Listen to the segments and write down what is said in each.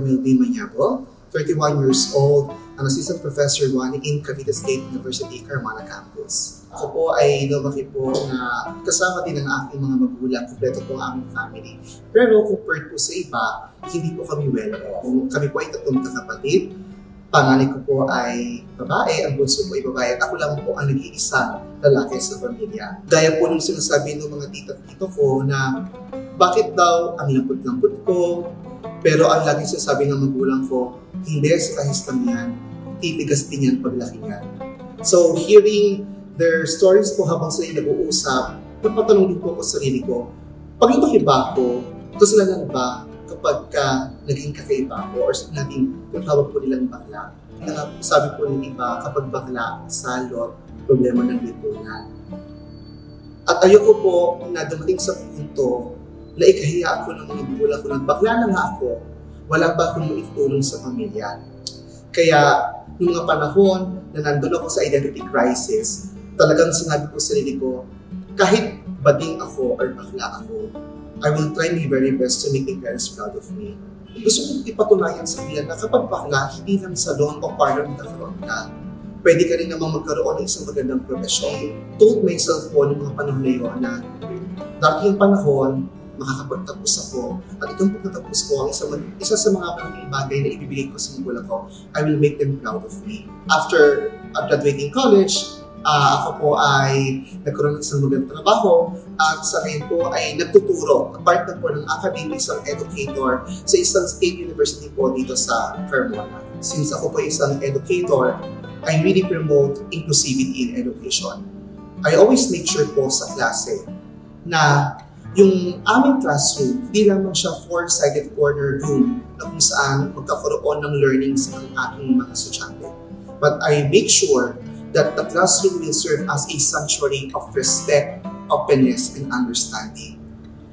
Melvin Manyabo, 31 years old, an Assistant Professor 1 in Cavite State University, Carmona Campus. Ako po ay lumaki po na kasama din ng aking mga magulang, kumpleto po ang aming family. Pero compared po sa iba, hindi po kami well off. Kami po ay 3 kakapatid. Panganay ko po ay babae, ang bunso po ay babae, at ako lang po ang nag-iisang lalaki sa pamilya. Gaya po nung sinasabi ng mga tita-tito ko na bakit daw ang lampot-lampot ko, pero ang laging sinasabi ng magulang ko, hindi sa kahis lang yan, titigas din yan paglaki yan. So hearing their stories po habang sila nag-uusap, napatanong din po ako sa sarili ko, pag lumaki ba ako, kasalanan ba kapag naging kakaiba ko or natin yung tawag po nilang bakla. Sabi po ng iba, kapag bakla, salot, problema ng lipunan. At ayoko po na dumating sa punto na ikahiya ako ng mga magulang ko na bakla na nga ako, wala pa akong maitulong sa pamilya. Kaya, noong mga panahon na nandun ako sa identity crisis, talagang sinabi ko sa sarili ko, kahit bading ako or bakla ako, I will try my very best to make my parents proud of me. Gusto kong ipatunayan sa kanila na kapag bakla, hindi lang salon o parlor magkakaroon ka. Pwede ka rin namang magkaroon ng isang magandang profesyon. Told myself po noong mga panahon na yun na dating panahon, makakapagtapos ako. At itong pagkatapos ko, ang isa sa mga malaking bagay na ibibigay ko sa magulang ko, I will make them proud of me. After graduating college, ako po ay nagkaroon ng isang magandang trabaho at sa ngayon po ay nagtuturo. Part na po ng academic isang educator sa isang state university po dito sa Carmona. Since ako po isang educator, I really promote inclusivity in education. I always make sure po sa klase na yung aming classroom, hindi lamang siya four-sided corner room na kung saan magkakaroon ng learnings ng aking mga estudyante. But I make sure that the classroom will serve as a sanctuary of respect, openness, and understanding.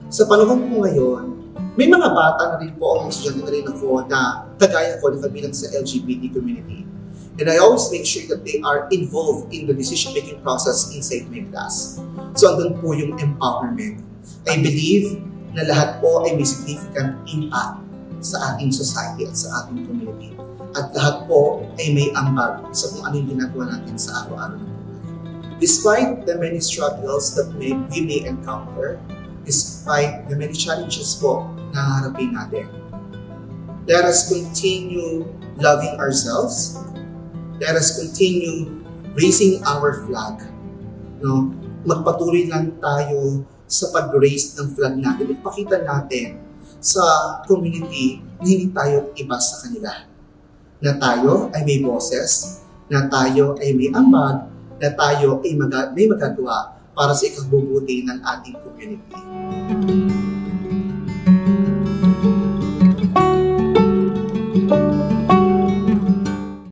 Sa panahon po ngayon, may mga bata na rin po, ang estudyante na rin ako na kagaya ko na kabilang sa LGBT community. And I always make sure that they are involved in the decision-making process inside my class. So andun po yung empowerment. I believe na lahat po ay may significant impact sa ating society at sa ating community. At lahat po ay may ambag sa kung anong ginagawa natin sa araw-araw ng buhay. Despite the many struggles that we may encounter, despite the many challenges po na harapin natin, let us continue loving ourselves. Let us continue raising our flag. No? Magpatuloy lang tayo sa pag-raise ng flag natin. Ipakita natin sa community na hindi tayo iba sa kanila. Na tayo ay may boses, na tayo ay may ambag, na tayo ay may magagawa para sa ikabubuti ng ating community.